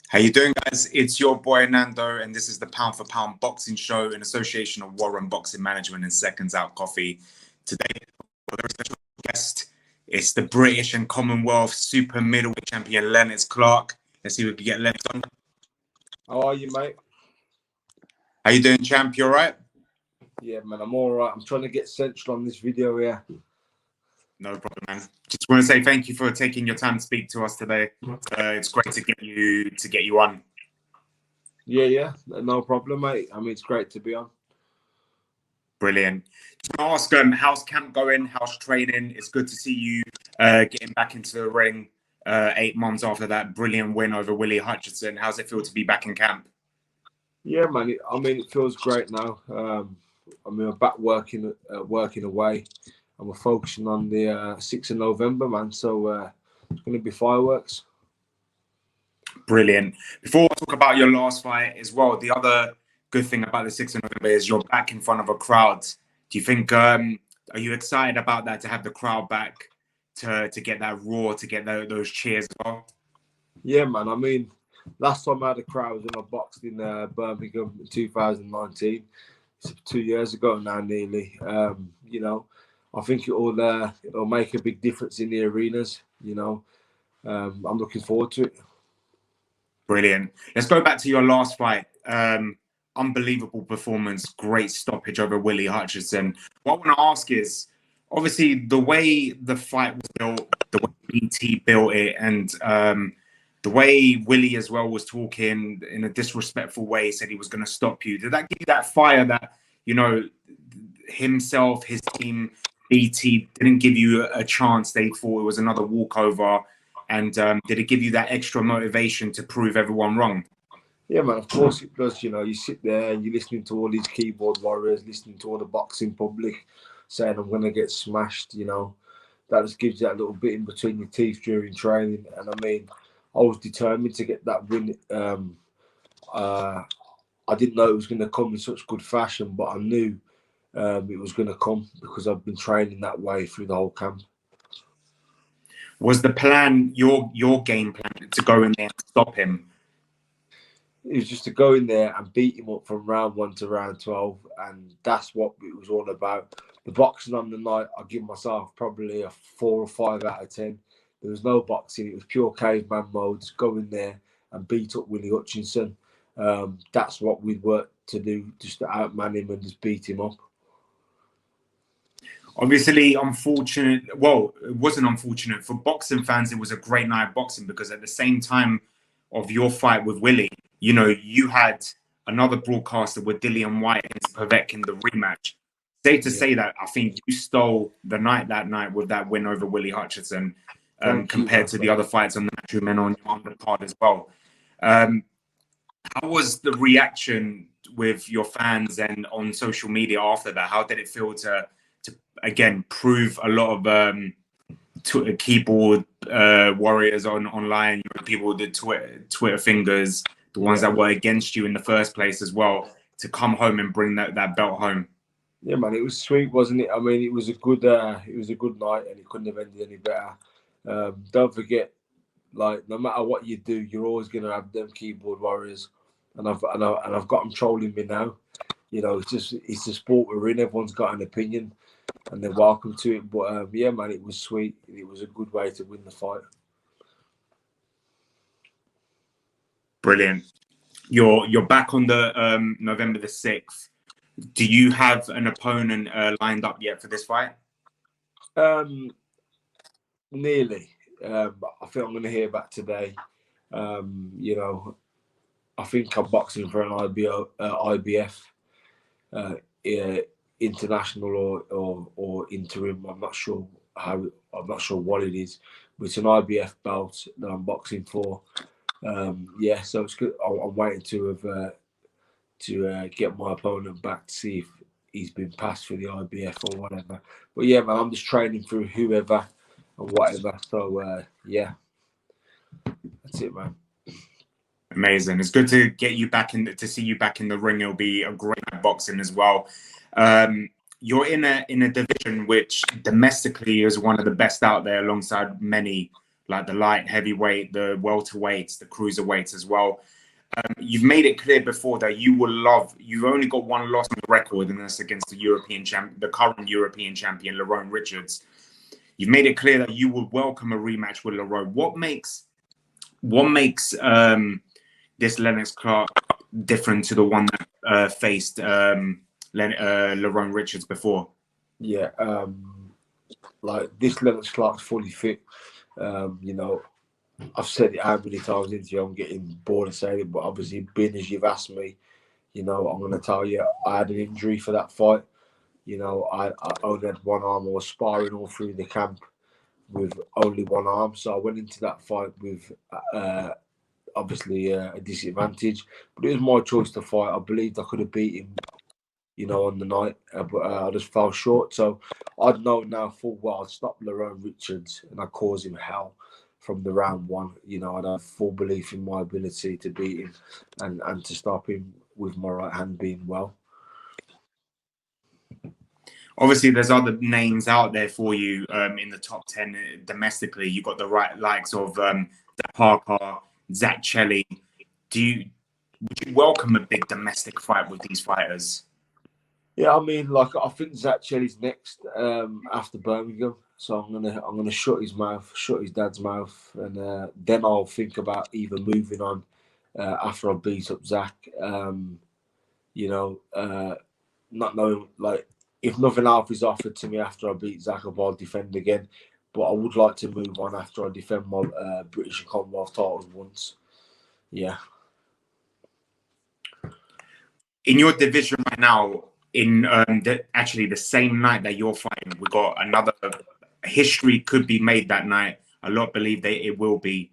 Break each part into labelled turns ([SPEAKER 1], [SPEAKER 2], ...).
[SPEAKER 1] How you doing, guys? It's your boy Nando, and this is the Pound for Pound Boxing Show in association of Warren Boxing Management and Seconds Out Coffee. Today, a very special guest. It's the British and Commonwealth super middleweight champion Lennox Clark. Let's see if we can get Lennox on.
[SPEAKER 2] How are you, mate?
[SPEAKER 1] How you doing, champ? You all right?
[SPEAKER 2] Yeah, man, I'm all right. I'm trying to get central on this video here.
[SPEAKER 1] No problem, man. Just want to say thank you for taking your time to speak to us today. It's great to get you on.
[SPEAKER 2] Yeah, no problem, mate. I mean, it's great to be on.
[SPEAKER 1] Brilliant. To ask, how's camp going? How's training? It's good to see you getting back into the ring 8 months after that brilliant win over Willie Hutchinson. How's it feel to be back in camp?
[SPEAKER 2] Yeah, man. It feels great now. I'm back working away. And we're focusing on the 6th of November, man. So it's going to be fireworks.
[SPEAKER 1] Brilliant. Before I talk about your last fight as well, the other good thing about the 6th of November is you're back in front of a crowd. Do you think, are you excited about that, to have the crowd back, to get that roar, to get those cheers as well?
[SPEAKER 2] Yeah, man. I mean, last time I had a crowd was when I boxed in Birmingham in 2019. It's 2 years ago now, nearly. I think it'll make a big difference in the arenas. I'm looking forward to it.
[SPEAKER 1] Brilliant. Let's go back to your last fight. Unbelievable performance, great stoppage over Willie Hutchinson. What I want to ask is, obviously, the way the fight was built, the way BT built it, and the way Willie as well was talking in a disrespectful way, said he was going to stop you. Did that give you that fire that, himself, his team, BT didn't give you a chance? They thought it was another walkover. And did it give you that extra motivation to prove everyone wrong?
[SPEAKER 2] Yeah, man, of course it does. You sit there and you're listening to all these keyboard warriors, listening to all the boxing public saying, I'm going to get smashed, That just gives you that little bit in between your teeth during training. And I mean, I was determined to get that win. I didn't know it was going to come in such good fashion, but I knew it was going to come because I've been training that way through the whole camp.
[SPEAKER 1] Was the plan, your game plan, to go in there and stop him?
[SPEAKER 2] It was just to go in there and beat him up from round 1 to round 12, and that's what it was all about. The boxing on the night, I give myself probably a 4 or 5 out of 10. There was no boxing; it was pure caveman modes. Go in there and beat up Willie Hutchinson. That's what we'd worked to do, just to outman him and just beat him up.
[SPEAKER 1] Obviously, unfortunate. Well, it wasn't unfortunate for boxing fans. It was a great night of boxing because at the same time of your fight with Willie, you had another broadcaster with Dillian White and Pavek in the rematch. Safe to say that I think you stole the night that night with that win over Willie Hutchinson, compared to the other fights on the Matchroom and on the card as well. How was the reaction with your fans and on social media after that? How did it feel to again prove a lot of keyboard warriors online, people with the Twitter fingers, the ones that were against you in the first place as well, to come home and bring that belt home?
[SPEAKER 2] Yeah, man, it was sweet, wasn't it? I mean, it was a good night, and it couldn't have ended any better. Don't forget, like, no matter what you do, you're always going to have them keyboard warriors, and I've got them trolling me now. It's the sport we're in. Everyone's got an opinion, and they're welcome to it. But yeah, man, it was sweet. It was a good way to win the fight.
[SPEAKER 1] Brilliant. You're back on the November the 6th. Do you have an opponent lined up yet for this fight?
[SPEAKER 2] Nearly. I think I'm going to hear back today. I think I'm boxing for an IBF, international or interim. I'm not sure what it is, but it's an IBF belt that I'm boxing for. So it's good. I'm waiting to get my opponent back to see if he's been passed for the IBF or whatever. But yeah, man, I'm just training through whoever and whatever. So yeah, that's it, man.
[SPEAKER 1] Amazing. It's good to get you back to see you back in the ring. It'll be a great night of boxing as well. You're in a division which domestically is one of the best out there, alongside many like the light heavyweight, the welterweights, the cruiserweights as well. You've made it clear before that you will love. You've only got one loss on the record, and that's against the current European champion, Lerone Richards. You've made it clear that you would welcome a rematch with Lerone. What makes this Lennox Clark different to the one that faced Lerone Richards before?
[SPEAKER 2] Yeah, like this Lennox Clark's fully fit. You know, I've said it how many times into you, I'm getting bored of saying it, but obviously, being as you've asked me, you know, I'm going to tell you, I had an injury for that fight. You know, I only had one arm. I was sparring all through the camp with only one arm. So I went into that fight with obviously a disadvantage. But it was my choice to fight. I believed I could have beat him, you know, on the night, but I just fell short. So I'd know now full well I'd stop Lerone Richards and I'd cause him hell from the round one. You know, I'd have full belief in my ability to beat him and to stop him with my right hand being well.
[SPEAKER 1] Obviously, there's other names out there for you in the top 10 domestically. You've got the likes of Zak Parker, Zak Chelli. Would you welcome a big domestic fight with these fighters?
[SPEAKER 2] Yeah, I mean, like I think Zak Chelli's next after Birmingham, so I'm gonna shut his mouth, shut his dad's mouth, and then I'll think about either moving on after I beat up Zak. You know, not knowing like. If nothing else is offered to me after I beat Zak, I'll defend again. But I would like to move on after I defend my British and Commonwealth titles once. Yeah.
[SPEAKER 1] In your division right now, in actually the same night that you're fighting, we got another history could be made that night. A lot believe that it will be.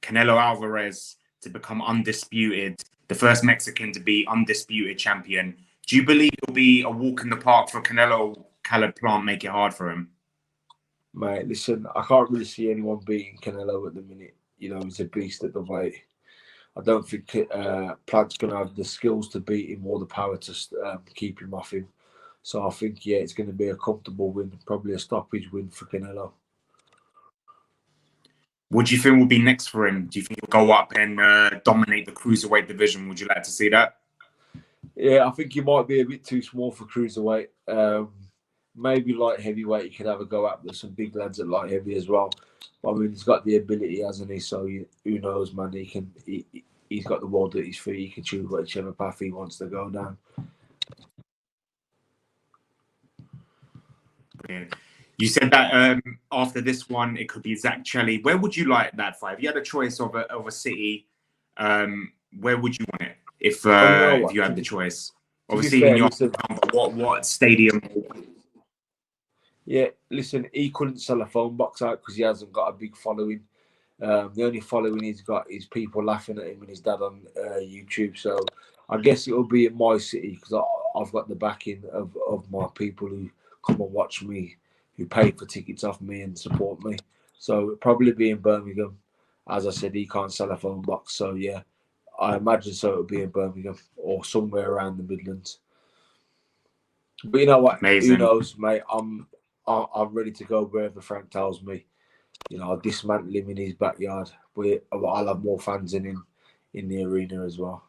[SPEAKER 1] Canelo Alvarez to become undisputed, the first Mexican to be undisputed champion. Do you believe it'll be a walk in the park for Canelo? Caleb Plant make it hard for him?
[SPEAKER 2] Mate, listen, I can't really see anyone beating Canelo at the minute. You know, he's a beast at the weight. I don't think Plant's going to have the skills to beat him or the power to keep him off him. So I think, yeah, it's going to be a comfortable win, probably a stoppage win for Canelo.
[SPEAKER 1] What do you think will be next for him? Do you think he'll go up and dominate the cruiserweight division? Would you like to see that?
[SPEAKER 2] Yeah, I think he might be a bit too small for cruiserweight. Maybe light heavyweight, he could have a go at. There's some big lads at light heavy as well. But, I mean, he's got the ability, hasn't he? So who knows, man? He's got the world at his feet. He can choose whichever path he wants to go down.
[SPEAKER 1] Brilliant. You said that after this one, it could be Zak Chelli. Where would you like that fight? If you had a choice of a city, where would you want it? If you had the choice, obviously in your what stadium?
[SPEAKER 2] Yeah, listen, he couldn't sell a phone box out because he hasn't got a big following. The only following he's got is people laughing at him and his dad on YouTube. So I guess it'll be in my city because I've got the backing of my people who come and watch me, who pay for tickets off me and support me. So it'll probably be in Birmingham. As I said, he can't sell a phone box. So yeah, I imagine so it'll be in Birmingham or somewhere around the Midlands. But you know what?
[SPEAKER 1] Amazing.
[SPEAKER 2] Who knows, mate? I'm ready to go wherever Frank tells me. You know, I'll dismantle him in his backyard. But I'll have more fans in the arena as well.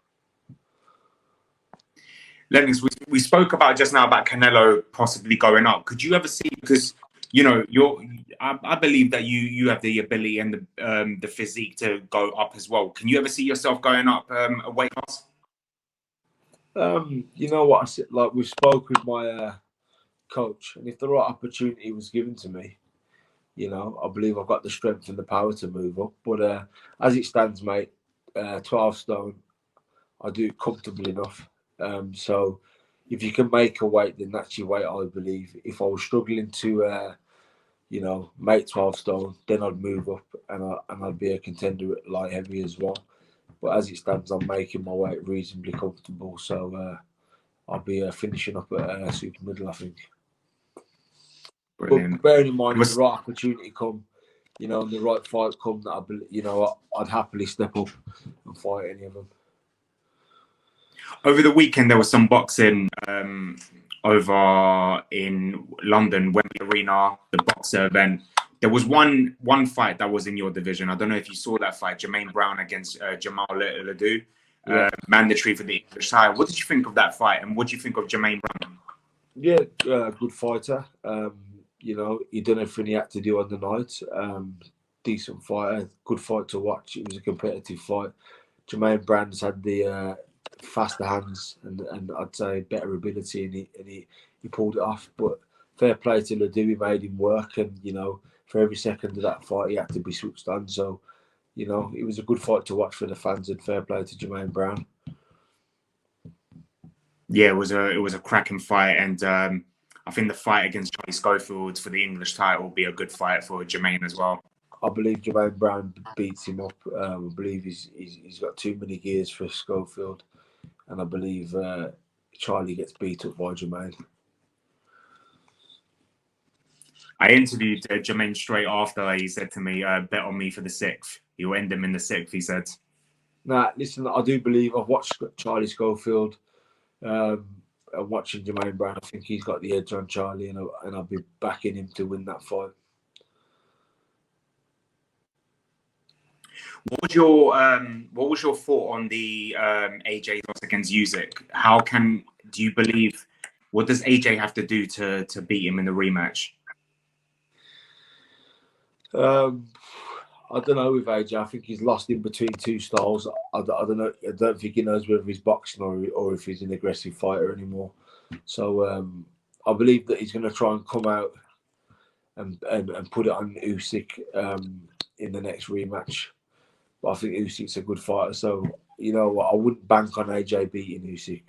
[SPEAKER 1] Lennox, we spoke about just now about Canelo possibly going up. Could you ever see, because you know I believe that you have the ability and the physique to go up as well. Can you ever see yourself going up a weight class?
[SPEAKER 2] You know what I said? Like we spoke with my coach, and if the right opportunity was given to me, you know, I believe I've got the strength and the power to move up. But as it stands, mate, 12 stone, I do it comfortably enough. So if you can make a weight, then that's your weight, I believe. If I was struggling to, you know, make 12 stone, then I'd move up and I'd be a contender at light heavy as well. But as it stands, I'm making my weight reasonably comfortable. So I'll be finishing up at super middle, I think.
[SPEAKER 1] Brilliant.
[SPEAKER 2] But bearing in mind, if the right opportunity come, you know, and the right fight come, that I'd happily step up and fight any of them.
[SPEAKER 1] Over the weekend, there was some boxing over in London, Wembley Arena, the boxer event. There was one fight that was in your division. I don't know if you saw that fight, Jermaine Brown against Jamal Ledoux, mandatory for the English title. What did you think of that fight, and what do you think of Jermaine Brown?
[SPEAKER 2] Yeah, good fighter. You know, he done everything he had to do on the night. Decent fighter, good fight to watch. It was a competitive fight. Jermaine Brown's had the faster hands and I'd say better ability, and he pulled it off. But fair play to Ledoux, he made him work, and you know, for every second of that fight, he had to be switched on. So, you know, it was a good fight to watch for the fans, and fair play to Jermaine Brown.
[SPEAKER 1] Yeah, it was a cracking fight, and I think the fight against Charlie Schofield for the English title will be a good fight for Jermaine as well.
[SPEAKER 2] I believe Jermaine Brown beats him up. I believe he's got too many gears for Schofield, and I believe Charlie gets beat up by Jermaine.
[SPEAKER 1] I interviewed Jermaine straight after. He said to me, bet on me for the 6th. You'll end him in the 6th, he said.
[SPEAKER 2] Nah, listen, I do believe I've watched Charlie Schofield. I'm watching Jermaine Brown. I think he's got the edge on Charlie, and I'll be backing him to win that fight.
[SPEAKER 1] What was your thought on the AJ loss against Usyk? Do you believe, what does AJ have to do to beat him in the rematch?
[SPEAKER 2] I don't know with AJ. I think he's lost in between two styles. I don't know. I don't think he knows whether he's boxing or if he's an aggressive fighter anymore. So I believe that he's going to try and come out and put it on Usyk in the next rematch. But I think Usyk's a good fighter, so you know I wouldn't bank on AJ beating Usyk.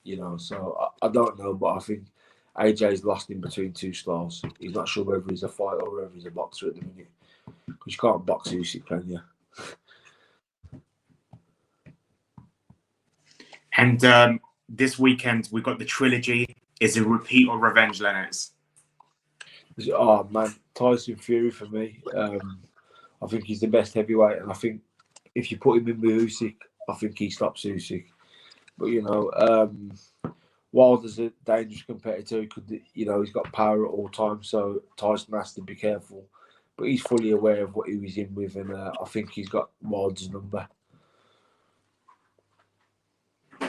[SPEAKER 2] You know, so I don't know, but I think AJ's lost in between two styles. He's not sure whether he's a fighter or whether he's a boxer at the minute. Because you can't box Usyk, can you?
[SPEAKER 1] And this weekend we got the trilogy. Is it repeat or revenge, Lennox?
[SPEAKER 2] Oh man, Tyson Fury for me. I think he's the best heavyweight, and I think if you put him in with Usyk, I think he stops Usyk. But you know, Wilder's a dangerous competitor. He could, you know, he's got power at all times, so Tyson has to be careful. But he's fully aware of what he was in with, and I think he's got Wilder's number.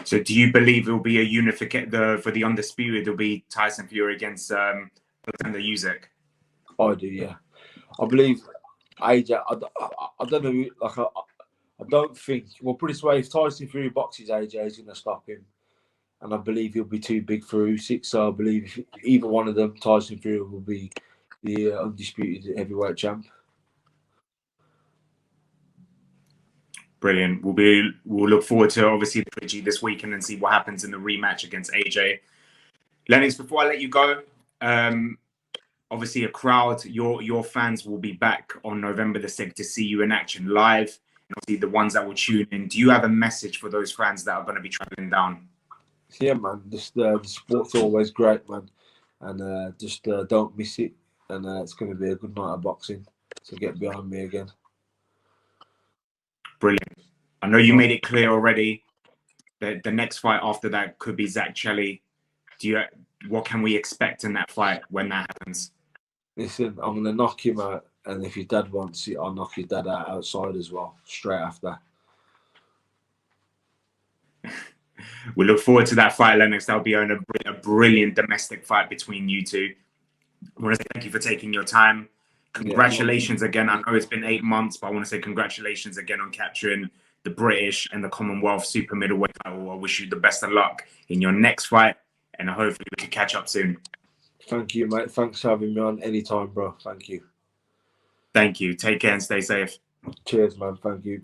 [SPEAKER 1] So, do you believe it will be a unification for the undisputed? It'll be Tyson Fury against Alexander Usyk.
[SPEAKER 2] I do, yeah. I believe AJ. I don't know. Like I don't think. Well, put it this way: if Tyson Fury boxes AJ, he's going to stop him, and I believe he'll be too big for Usyk. So I believe if either one of them, Tyson Fury will be the undisputed heavyweight champ.
[SPEAKER 1] Brilliant. We'll look forward to obviously the trilogy this weekend and see what happens in the rematch against AJ. Lennox, before I let you go, obviously a crowd, your fans will be back on November the 6th to see you in action live. And obviously the ones that will tune in. Do you have a message for those fans that are going to be traveling down?
[SPEAKER 2] Yeah, man. Just the sport's always great, man, and just don't miss it. And it's going to be a good night of boxing. So get behind me again.
[SPEAKER 1] Brilliant. I know you made it clear already that the next fight after that could be Zak Chelli. What can we expect in that fight when that happens?
[SPEAKER 2] Listen, I'm going to knock him out, and if your dad wants it, I'll knock your dad out outside as well, straight after.
[SPEAKER 1] We look forward to that fight, Lennox. That'll be a brilliant domestic fight between you two. I want to say thank you for taking your time. Congratulations again. I know it's been 8 months, but I want to say congratulations again on capturing the British and the Commonwealth super middleweight title. I wish you the best of luck in your next fight, and hopefully we can catch up soon.
[SPEAKER 2] Thank you, mate. Thanks for having me on anytime, bro. Thank you.
[SPEAKER 1] Thank you. Take care and stay safe.
[SPEAKER 2] Cheers, man. Thank you.